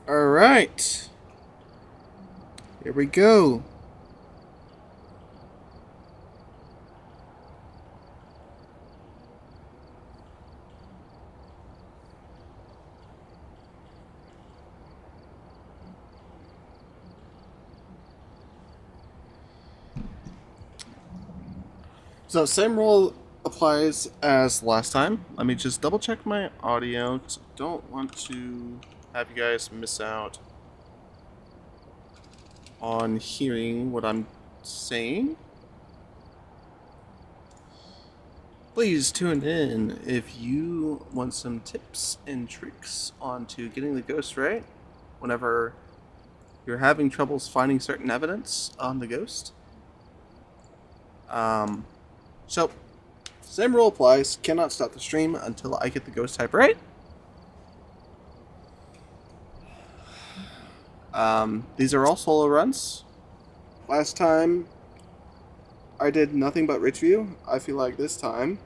Alright. Here we go. So, same rule applies as last time. Let me just double check my audio, 'cause I don't want to have you guys miss out on hearing what I'm saying. Please tune in if you want some tips and tricks onto getting the ghost right whenever you're having troubles finding certain evidence on the ghost. So, same rule applies. Cannot stop the stream until I get the ghost type right. These are all solo runs. Last time, I did nothing but Richview. I feel like this time,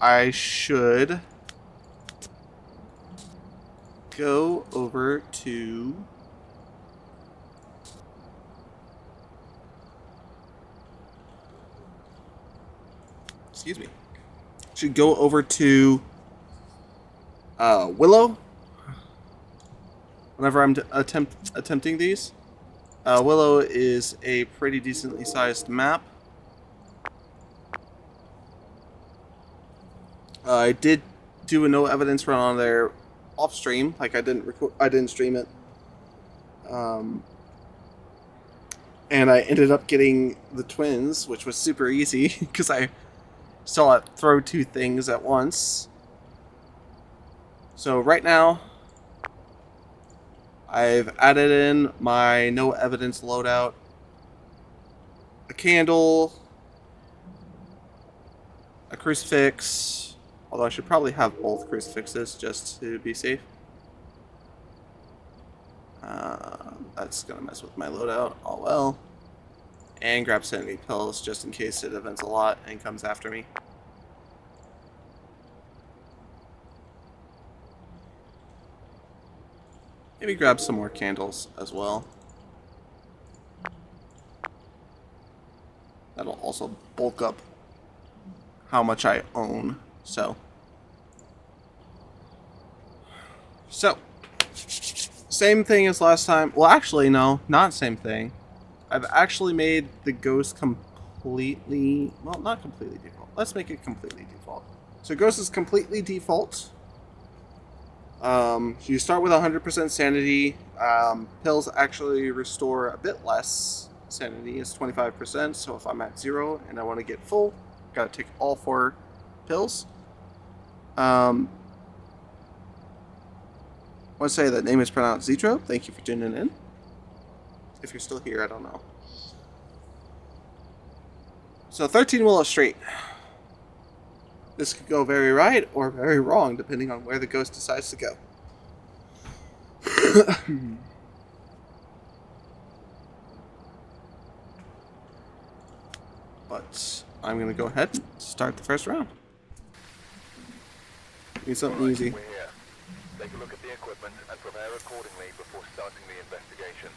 I should go over to... Excuse me. Should go over to Willow. Whenever I'm attempting these. Willow is a pretty decently sized map. I did do a no evidence run on there off stream, like I didn't stream it. And I ended up getting the twins, which was super easy because I saw it throw two things at once. So right now, I've added in my no evidence loadout, a candle, a crucifix, although I should probably have both crucifixes just to be safe. That's gonna mess with my loadout, oh well. And grab sanity pills just in case it events a lot and comes after me. Maybe grab some more candles as well. That'll also bulk up how much I own. So, same thing as last time. Well, actually, no, not same thing. I've actually made the ghost completely, well, not completely default. Let's make it completely default. So ghost is completely default. You start with 100% sanity. Pills actually restore a bit less sanity. It's 25%. So if I'm at 0 and I want to get full, gotta take all 4 pills. I want to say that name is pronounced Zetro. Thank you for tuning in. If you're still here, I don't know. So 13 Willow Street. This could go very right or very wrong, depending on where the ghost decides to go. But I'm going to go ahead and start the first round. Need something easy. We're here. Take a look at the equipment and prepare accordingly before starting the investigation.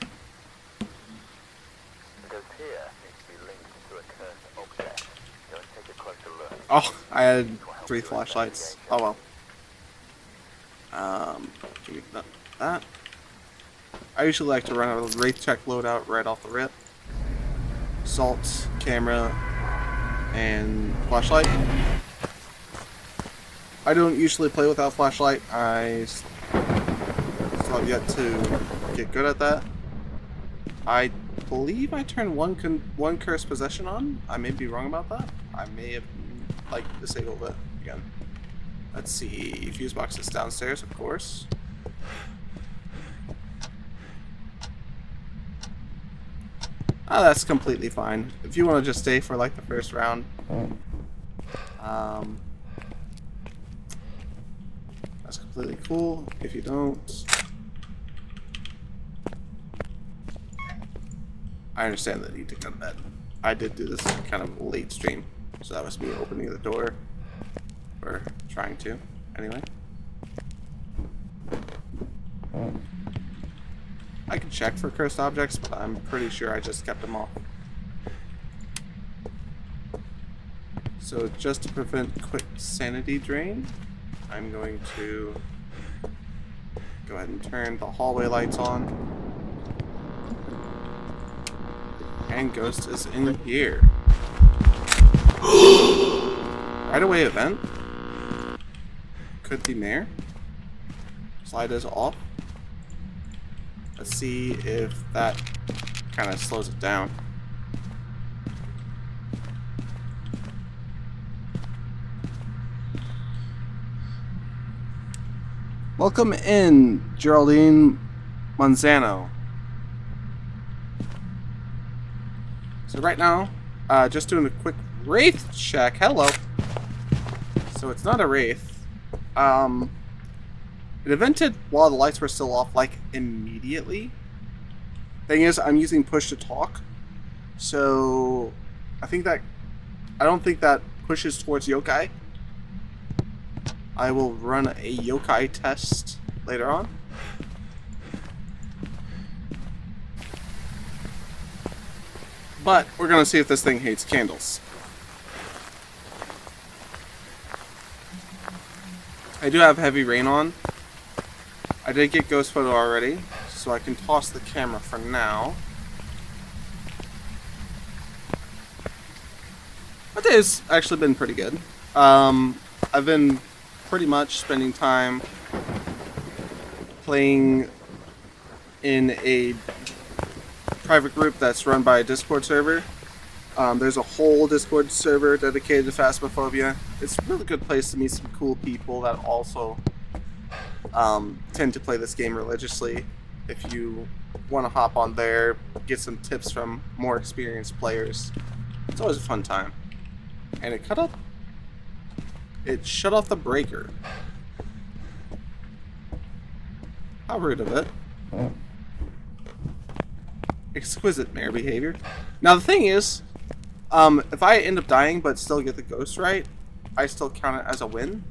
Because here needs to be linked to a cursed object. Go and take a closer look. Oh, I had 3 flashlights. Oh well. Give me that. I usually like to run a Wraith check loadout right off the rip. Salt, camera, and flashlight. I don't usually play without flashlight. I still have yet to get good at that. I believe I turned one curse possession on. I may be wrong about that. I may have disabled it again. Let's see. Fuse box is downstairs, of course. Oh, that's completely fine. If you want to just stay for like the first round. That's completely cool. If you don't, I understand that you need to go to bed. I did do this kind of late stream, so that was me opening the door, or trying to, anyway. I could check for cursed objects, but I'm pretty sure I just kept them off. So just to prevent quick sanity drain, I'm going to go ahead and turn the hallway lights on. And Ghost is in here. Right away event. Could be Mare. Slide is off. Let's see if that kind of slows it down. Welcome in, Geraldine Monzano. So right now, just doing a quick Wraith check. Hello. So it's not a Wraith. It evented while the lights were still off, like, immediately. Thing is, I'm using push to talk. So I don't think that pushes towards yokai. I will run a yokai test later on. But we're gonna see if this thing hates candles. I do have heavy rain on. I did get ghost photo already, so I can toss the camera for now. My day's actually been pretty good. I've been pretty much spending time playing in a private group that's run by a Discord server. There's a whole Discord server dedicated to Phasmophobia. It's a really good place to meet some cool people that also tend to play this game religiously. If you want to hop on there, get some tips from more experienced players, it's always a fun time. And it shut off the breaker. How rude of it. Exquisite Mare behavior. Now the thing is, if I end up dying but still get the ghost right, I still count it as a win.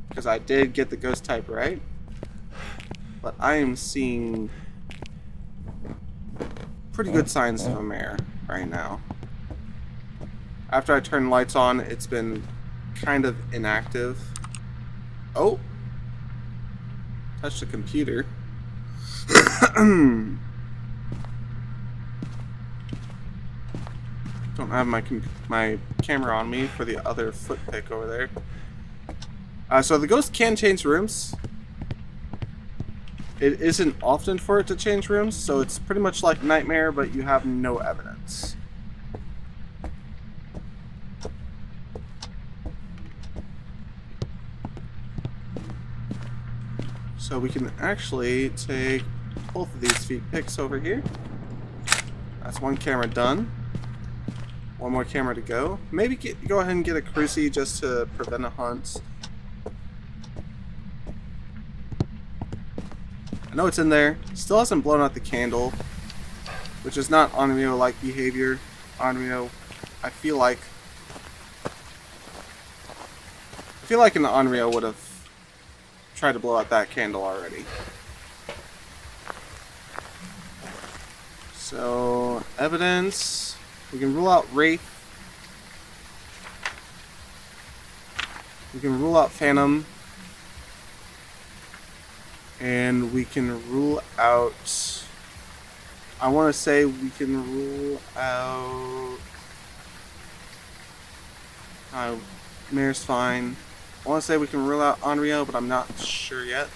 Because I did get the ghost type right. But I am seeing pretty good signs of a Mare right now. After I turn lights on, it's been kind of inactive. Oh! Touched the computer. Don't have my camera on me for the other foot pick over there. So the ghost can change rooms. It isn't often for it to change rooms, so it's pretty much like Nightmare, but you have no evidence. So we can actually take both of these feet picks over here. That's one camera done. One more camera to go. Maybe go ahead and get a cruci just to prevent a hunt. I know it's in there. Still hasn't blown out the candle, which is not Onryo-like behavior. Onryo, I feel like an Onryo would have tried to blow out that candle already. So, evidence. We can rule out Wraith. We can rule out Phantom. And we can rule out... I want to say we can rule out... Mare's fine. I want to say we can rule out Onryo, but I'm not sure yet.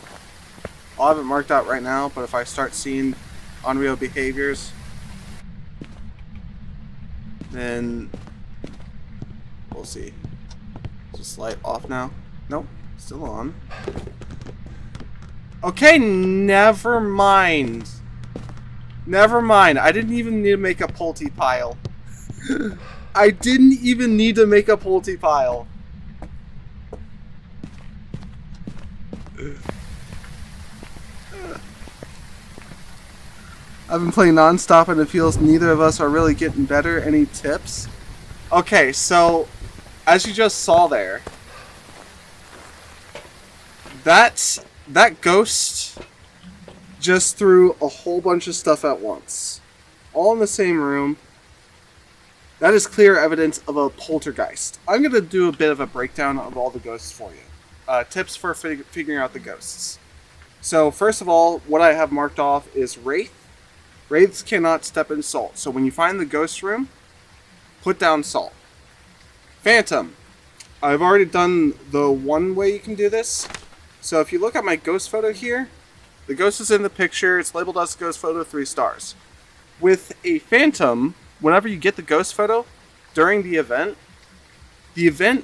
I'll have it marked out right now, but if I start seeing Onryo behaviors, then we'll see. Is this light off now? Nope, still on. Okay, never mind. Never mind. I didn't even need to make a Pulte pile. I didn't even need to make a Pulte pile. I've been playing non-stop and it feels neither of us are really getting better. Any tips? Okay, so as you just saw there, that ghost just threw a whole bunch of stuff at once, all in the same room, that is clear evidence of a poltergeist. I'm going to do a bit of a breakdown of all the ghosts for you. Tips for figuring out the ghosts. So first of all, what I have marked off is Wraith. Wraiths cannot step in salt. So when you find the ghost room, put down salt. Phantom. I've already done the one way you can do this. So if you look at my ghost photo here, the ghost is in the picture. It's labeled as ghost photo 3 stars. With a phantom, whenever you get the ghost photo, during the event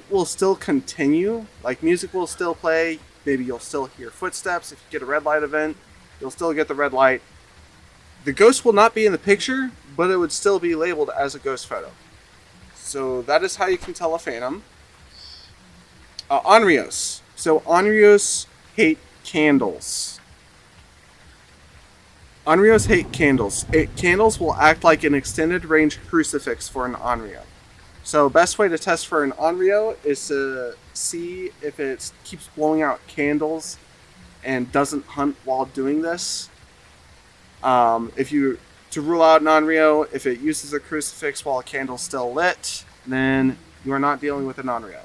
will still continue. Like, music will still play. Maybe you'll still hear footsteps. If you get a red light event, you'll still get the red light. The ghost will not be in the picture, but it would still be labeled as a ghost photo. So that is how you can tell a phantom. Onryos. So Onryos hate candles. Onryos hate candles. Candles will act like an extended range crucifix for an Onryo. So best way to test for an Onryo is to see if it keeps blowing out candles and doesn't hunt while doing this. To rule out an Onryo, if it uses a crucifix while a candle's still lit, then you are not dealing with an Onryo.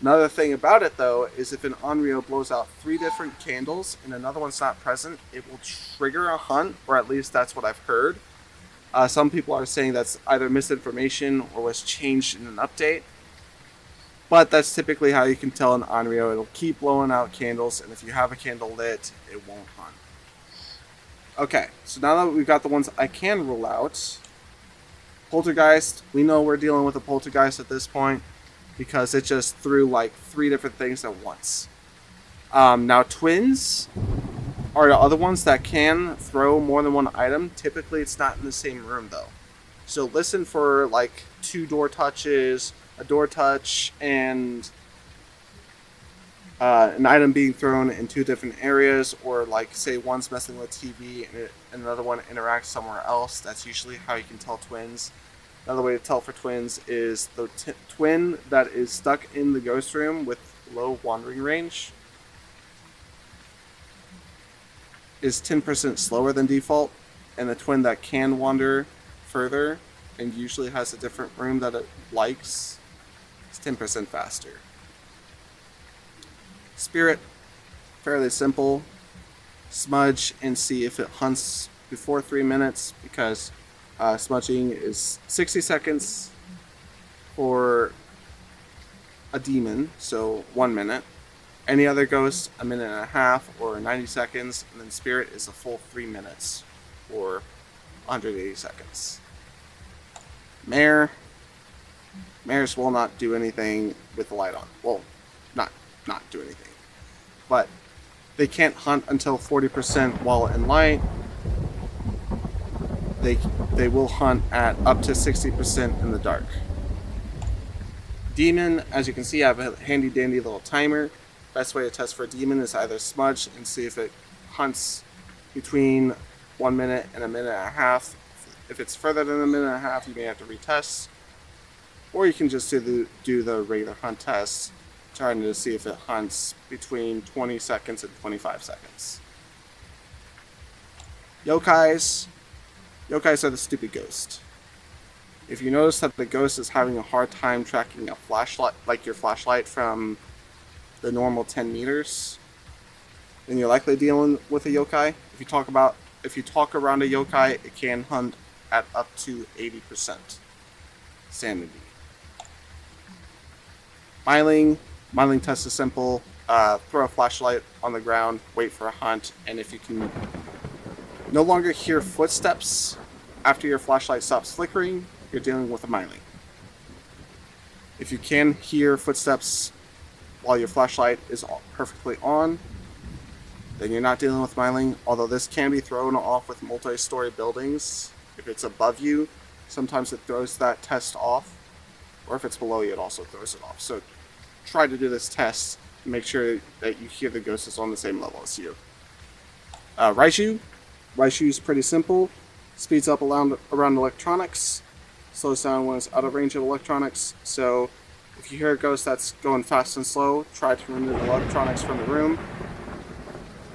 Another thing about it, though, is if an Onryo blows out 3 different candles and another one's not present, it will trigger a hunt, or at least that's what I've heard. Some people are saying that's either misinformation or was changed in an update. But that's typically how you can tell an Onryo. It'll keep blowing out candles, and if you have a candle lit, it won't hunt. Okay, so now that we've got the ones I can rule out, Poltergeist, we know we're dealing with a Poltergeist at this point because it just threw like 3 different things at once. Now, twins are the other ones that can throw more than one item. Typically, it's not in the same room, though. So listen for like 2 door touches, a door touch, and an item being thrown in 2 different areas, or like say one's messing with TV and another one interacts somewhere else. That's usually how you can tell twins. Another way to tell for twins is the twin that is stuck in the ghost room with low wandering range is 10% slower than default, and the twin that can wander further and usually has a different room that it likes is 10% faster. Spirit, fairly simple. Smudge and see if it hunts before 3 minutes, because smudging is 60 seconds for a demon, so 1 minute. Any other ghost, 1.5 minutes or 90 seconds, and then Spirit is a full 3 minutes or 180 seconds. Mares will not do anything with the light on. Well, not do anything, but they can't hunt until 40% while in light. They will hunt at up to 60% in the dark. Demon, as you can see, I have a handy dandy little timer. Best way to test for a demon is either smudge and see if it hunts between 1 minute and 1.5 minutes. If it's further than 1.5 minutes, you may have to retest, or you can just do the regular hunt test, trying to see if it hunts between 20 seconds and 25 seconds. Yokais. Yokais are the stupid ghost. If you notice that the ghost is having a hard time tracking a flashlight, like your flashlight, from the normal 10 meters, then you're likely dealing with a yokai. If you talk around a yokai, it can hunt at up to 80% sanity. Myling test is simple. Throw a flashlight on the ground, wait for a hunt, and if you can no longer hear footsteps after your flashlight stops flickering, you're dealing with a Myling. If you can hear footsteps while your flashlight is perfectly on, then you're not dealing with Myling, although this can be thrown off with multi-story buildings. If it's above you, sometimes it throws that test off, or if it's below you, it also throws it off. So try to do this test and make sure that you hear the ghost is on the same level as you. Raiju is pretty simple. Speeds up around electronics, slows down when it's out of range of electronics. So if you hear a ghost that's going fast and slow, try to remove electronics from the room.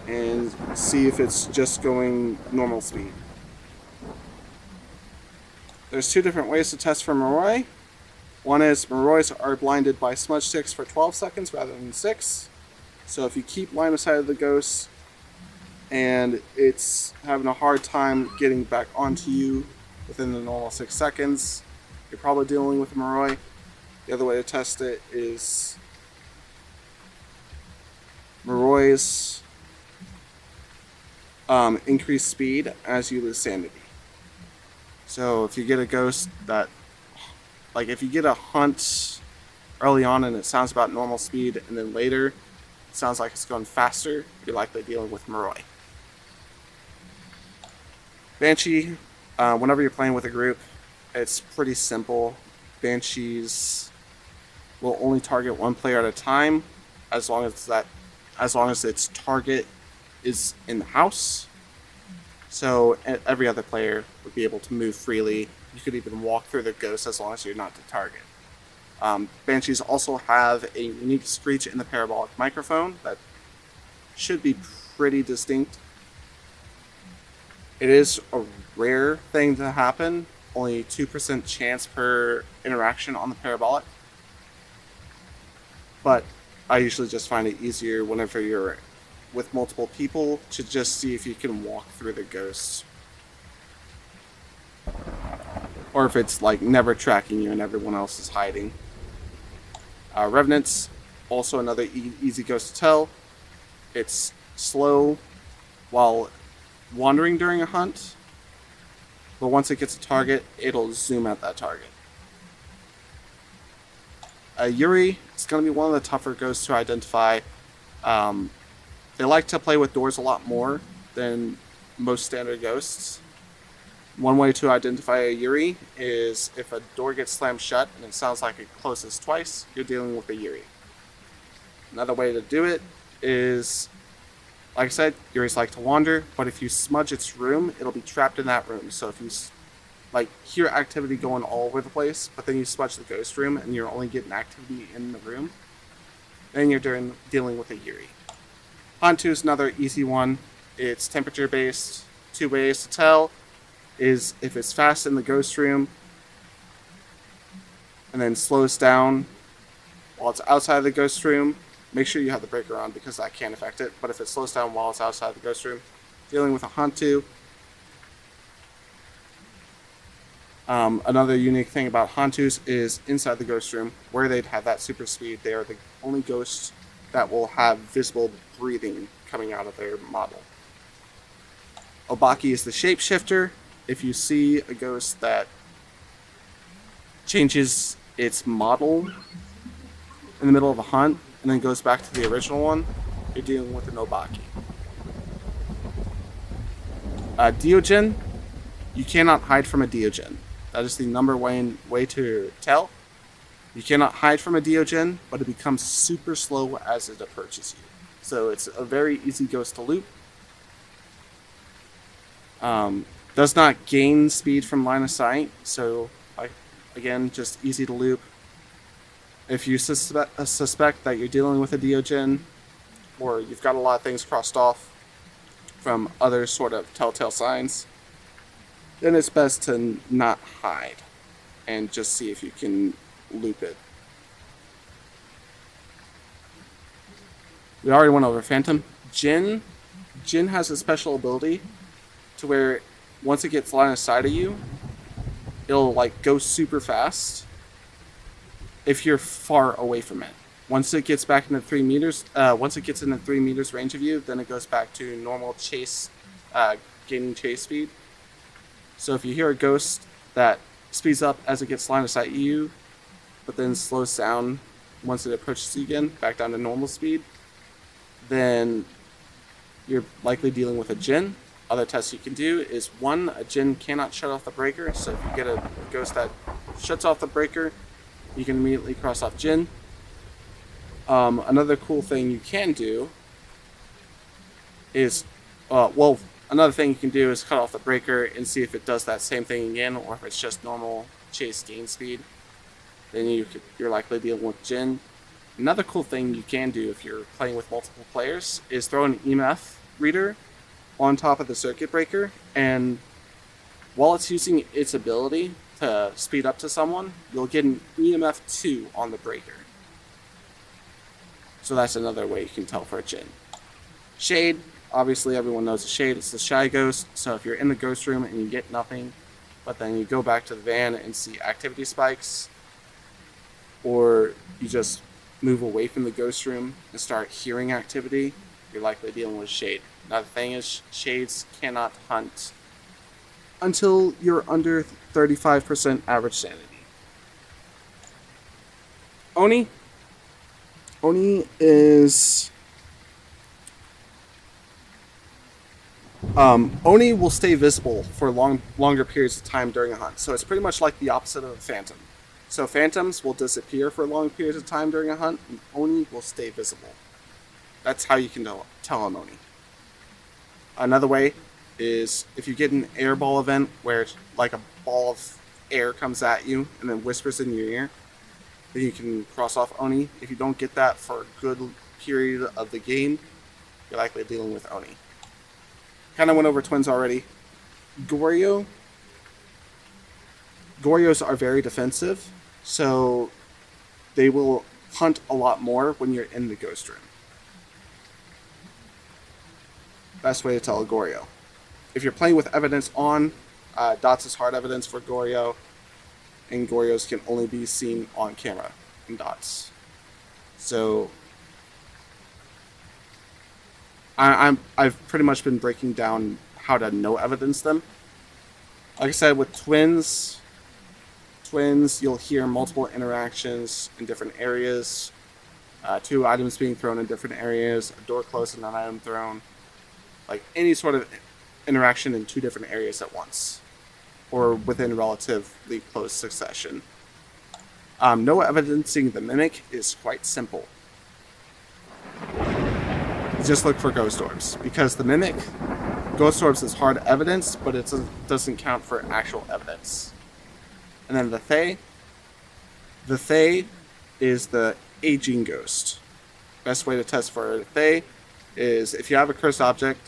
and see if it's just going normal speed. There's two different ways to test for Moroi. One is Morois are blinded by smudge sticks for 12 seconds rather than 6. So if you keep line of sight of the ghost and it's having a hard time getting back onto you within the normal 6 seconds, you're probably dealing with a Moroi. The other way to test it is Morois increase speed as you lose sanity. So if you get a ghost that, like if you get a hunt early on and it sounds about normal speed, and then later it sounds like it's going faster, you're likely dealing with Moroi. Banshee, whenever you're playing with a group, it's pretty simple. Banshees will only target one player at a time, as long as its target is in the house. So every other player would be able to move freely. You could even walk through the ghost as long as you're not the target. Banshees also have a unique screech in the parabolic microphone that should be pretty distinct. It is a rare thing to happen, only 2% chance per interaction on the parabolic. But I usually just find it easier whenever you're with multiple people to just see if you can walk through the ghost. Or if it's like never tracking you and everyone else is hiding. Revenants, also another easy ghost to tell. It's slow while wandering during a hunt, but once it gets a target, it'll zoom at that target. Yuri is going to be one of the tougher ghosts to identify. They like to play with doors a lot more than most standard ghosts. One way to identify a Yuri is if a door gets slammed shut and it sounds like it closes twice, you're dealing with a Yuri. Another way to do it is, like I said, Yuris like to wander, but if you smudge its room, it'll be trapped in that room. So if you hear activity going all over the place, but then you smudge the ghost room and you're only getting activity in the room, then you're dealing with a Yuri. Hantu is another easy one. It's temperature based. Two ways to tell is if it's fast in the ghost room and then slows down while it's outside of the ghost room, make sure you have the breaker on because that can affect it. But if it slows down while it's outside the ghost room, dealing with a Hantu. Another unique thing about Hantus is inside the ghost room, where they'd have that super speed, they are the only ghosts that will have visible breathing coming out of their model. Obaki is the shapeshifter. If you see a ghost that changes its model in the middle of a hunt and then goes back to the original one, you're dealing with an Obaki. Diogen, you cannot hide from a Diogen. That is the number one way to tell. You cannot hide from a Diogen, but it becomes super slow as it approaches you. So it's a very easy ghost to loop. Does not gain speed from line of sight, so again, just easy to loop. If you suspect that you're dealing with a Diogen, or you've got a lot of things crossed off from other sort of telltale signs, then it's best to not hide and just see if you can loop it. We already went over Phantom. Jinn has a special ability to where once it gets line of sight of you, it'll go super fast if you're far away from it. Once it gets back into 3 meters, once it gets in the 3 meters range of you, then it goes back to normal chase, gaining chase speed. So if you hear a ghost that speeds up as it gets line of sight of you, but then slows down once it approaches you again, back down to normal speed, then you're likely dealing with a Jinn. Other tests you can do is, one, a Jinn cannot shut off the breaker, so if you get a ghost that shuts off the breaker, you can immediately cross off Jinn. Another cool thing you can do is, another thing you can do is cut off the breaker and see if it does that same thing again, or if it's just normal chase gain speed. Then you're likely dealing with Jinn. Another cool thing you can do if you're playing with multiple players is throw an EMF reader on top of the circuit breaker, and while it's using its ability to speed up to someone, you'll get an EMF 2 on the breaker. So that's another way you can tell for a Jinn. Shade, obviously everyone knows a shade, it's the shy ghost, so if you're in the ghost room and you get nothing, but then you go back to the van and see activity spikes, or you just move away from the ghost room and start hearing activity, you're likely dealing with shade. Now the thing is, shades cannot hunt until you're under 35% average sanity. Oni is... Oni will stay visible for longer periods of time during a hunt, so it's pretty much like the opposite of a phantom. So phantoms will disappear for long periods of time during a hunt, and Oni will stay visible. That's how you can tell an Oni. Another way is if you get an airball event where like a ball of air comes at you and then whispers in your ear, then you can cross off Oni. If you don't get that for a good period of the game, you're likely dealing with Oni. Kind of went over twins already. Goryo. Goryos are very defensive, so they will hunt a lot more when you're in the ghost room. Best way to tell a Goryo. If you're playing with evidence on, dots is hard evidence for Goryo, and Goryos can only be seen on camera in dots. So I've pretty much been breaking down how to no evidence them. Like I said, with twins, you'll hear multiple interactions in different areas, 2 items being thrown in different areas, a door closed and an item thrown, like any sort of interaction in 2 different areas at once, or within relatively close succession. No evidencing the mimic is quite simple. Just look for ghost orbs, because the mimic, ghost orbs is hard evidence, but it doesn't count for actual evidence. And then the Thay is the aging ghost. Best way to test for a Thay is if you have a cursed object,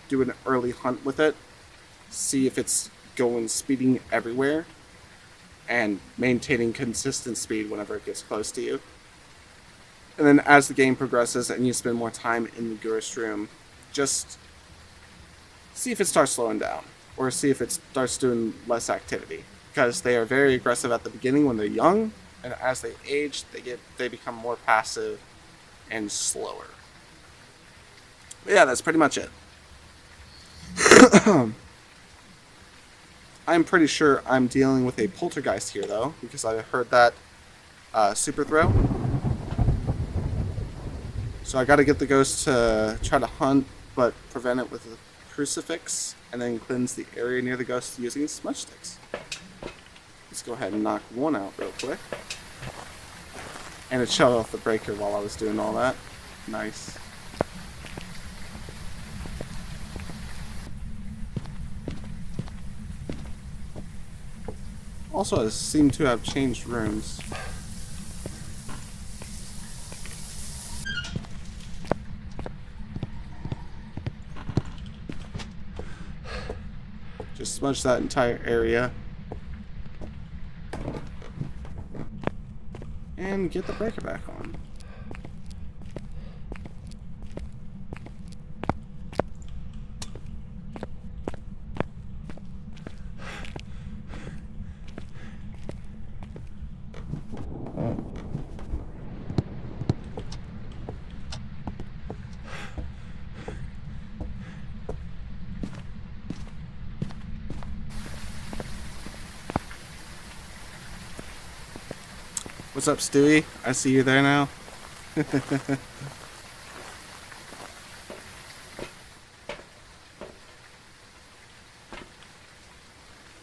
do an early hunt with it, see if it's going speeding everywhere, and maintaining consistent speed whenever it gets close to you. And then as the game progresses and you spend more time in the ghost room, just see if it starts slowing down, or see if it starts doing less activity. Because they are very aggressive at the beginning when they're young, and as they age, they become more passive and slower. But yeah, that's pretty much it. I'm pretty sure I'm dealing with a poltergeist here, though, because I heard that super throw. So I gotta get the ghost to try to hunt, but prevent it with a crucifix, and then cleanse the area near the ghost using smudge sticks. Let's go ahead and knock one out real quick. And it shut off the breaker while I was doing all that. Nice. Also, I seem to have changed rooms. Just smudge that entire area. And get the breaker back on. What's up, Stewie? I see you there now.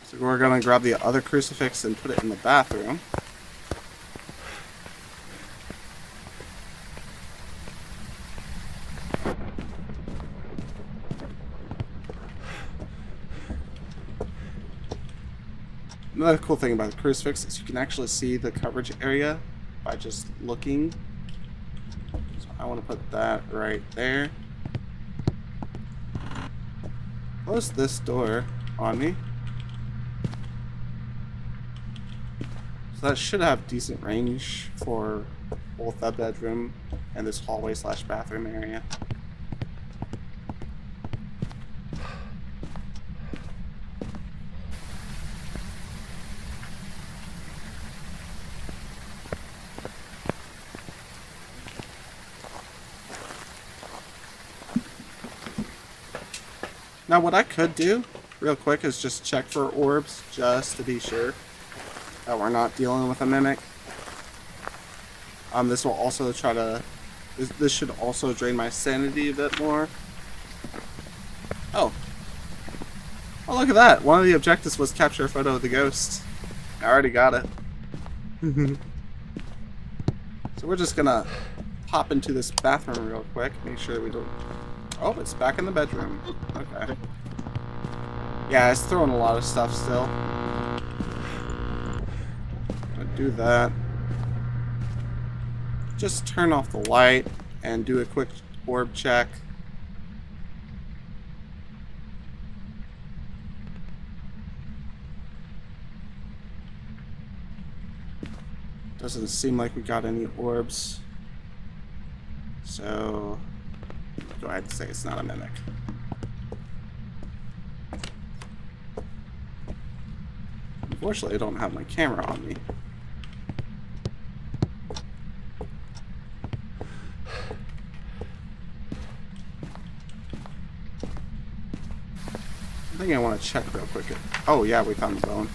So we're gonna grab the other crucifix and put it in the bathroom. Another cool thing about the crucifix is you can actually see the coverage area by just looking. So I want to put that right there. Close this door on me. So that should have decent range for both that bedroom and this hallway / bathroom area. Now what I could do real quick is just check for orbs just to be sure that we're not dealing with a mimic. This will also try to... This should also drain my sanity a bit more. Oh. Oh, look at that. One of the objectives was capture a photo of the ghost. I already got it. So we're just gonna pop into this bathroom real quick. Make sure we don't... Oh, it's back in the bedroom. Okay. Yeah, it's throwing a lot of stuff still. Gonna do that. Just turn off the light and do a quick orb check. Doesn't seem like we got any orbs. So, go ahead and say it's not a mimic. Unfortunately, I don't have my camera on me. I think I want to check real quick. Oh yeah, we found the bone.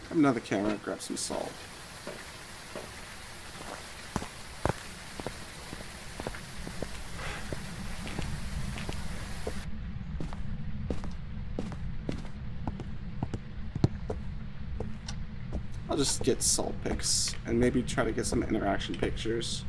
Grab another camera, grab some salt. I'll just get salt pics and maybe try to get some interaction pictures.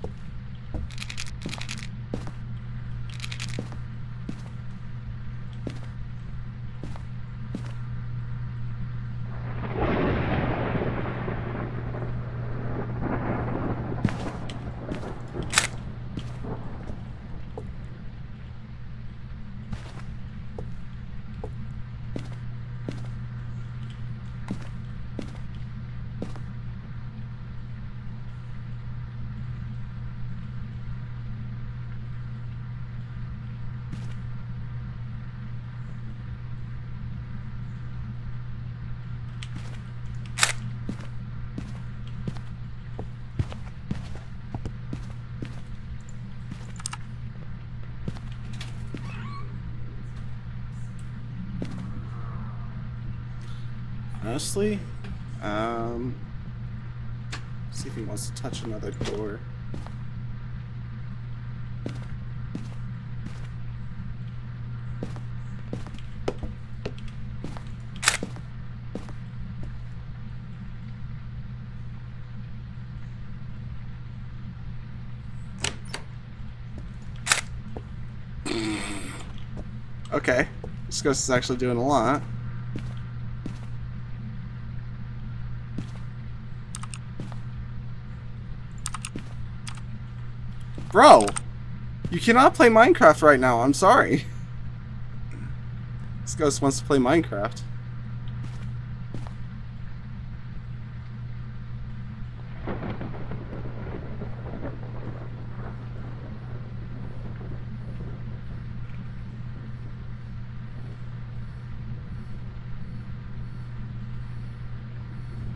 Honestly, see if he wants to touch another door. Okay, this ghost is actually doing a lot. Bro, you cannot play Minecraft right now, I'm sorry. This ghost wants to play Minecraft.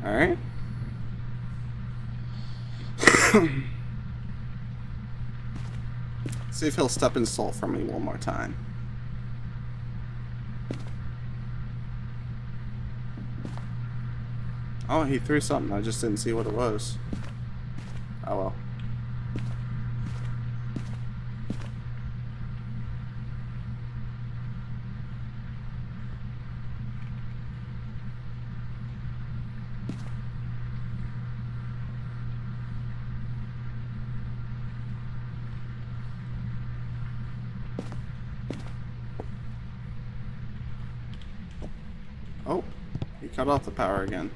Alright. See if he'll step in salt for me one more time. Oh, he threw something. I just didn't see what it was. Oh well. Oh, he cut off the power again.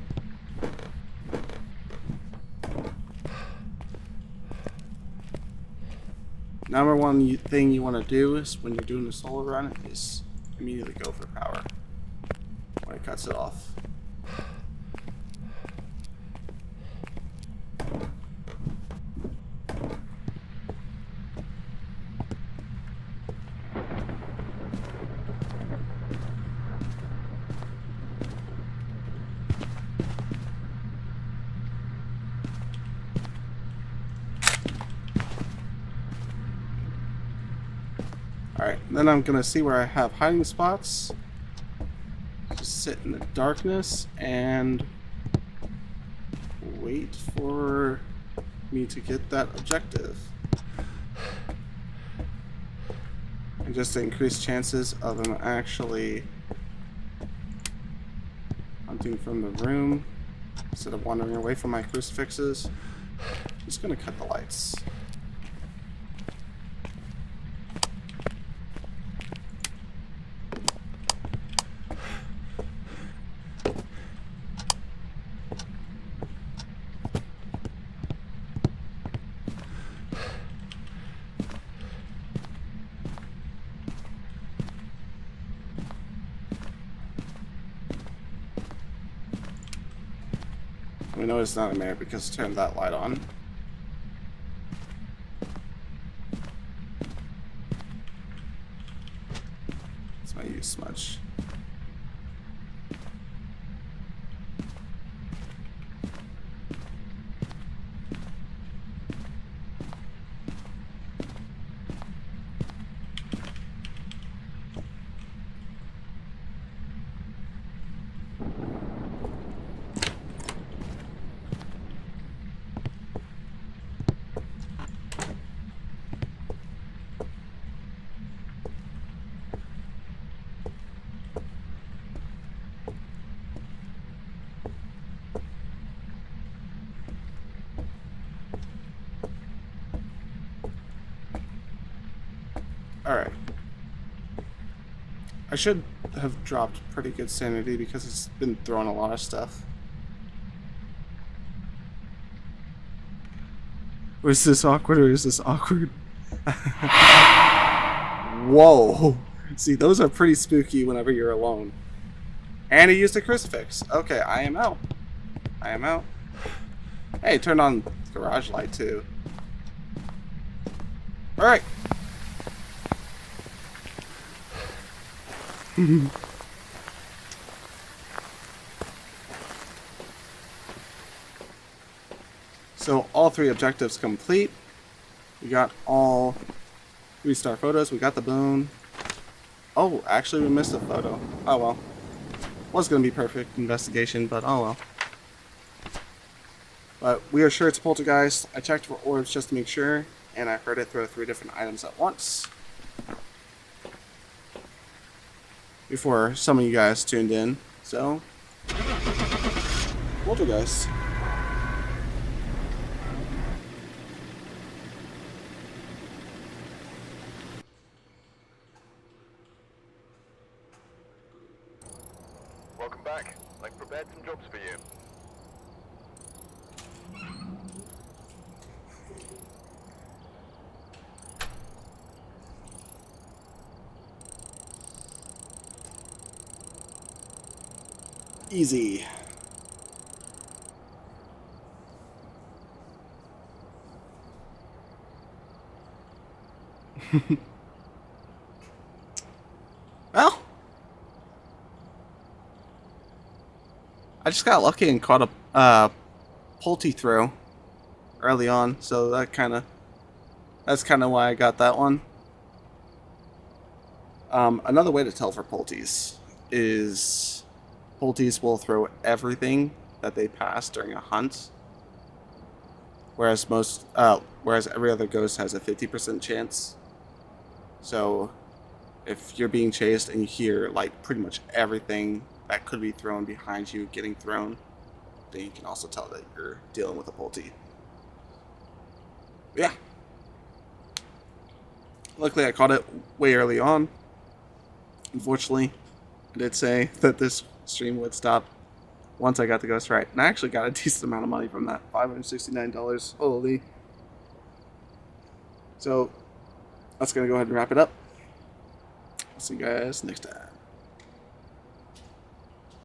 Number one thing you want to do is when you're doing a solo run is immediately go for power when it cuts it off. Alright, then I'm gonna see where I have hiding spots. Just sit in the darkness and wait for me to get that objective. And just to increase chances of them actually hunting from the room instead of wandering away from my crucifixes. I'm just gonna cut the lights. We know it's not a mirror because I turned that light on. It's my use smudge. Alright. I should have dropped pretty good sanity because it's been throwing a lot of stuff. Was this awkward or is this awkward? Whoa! See, those are pretty spooky whenever you're alone. And he used a crucifix. Okay, I am out. I am out. Hey, turn on garage light too. Alright. So all 3 objectives complete. We got all 3-star photos. We got the bone. Oh, actually we missed a photo. Oh well. Was gonna be perfect investigation, but oh well. But we are sure it's poltergeist. I checked for orbs just to make sure, and I heard it throw 3 different items at once. Before some of you guys tuned in. So, poltergeist. Welcome back. I've prepared some jobs for you. Easy. Well, I just got lucky and caught a Pulte throw early on, so that's kind of why I got that one. Another way to tell for Pultes is Pultes will throw everything that they pass during a hunt, whereas every other ghost has a 50% chance. So if you're being chased and you hear like pretty much everything that could be thrown behind you getting thrown, then you can also tell that you're dealing with a Pulte. Yeah. Luckily I caught it way early on. Unfortunately, I did say that this stream would stop once I got the ghost right. And I actually got a decent amount of money from that. $569. Holy. So, that's going to go ahead and wrap it up. See you guys next time.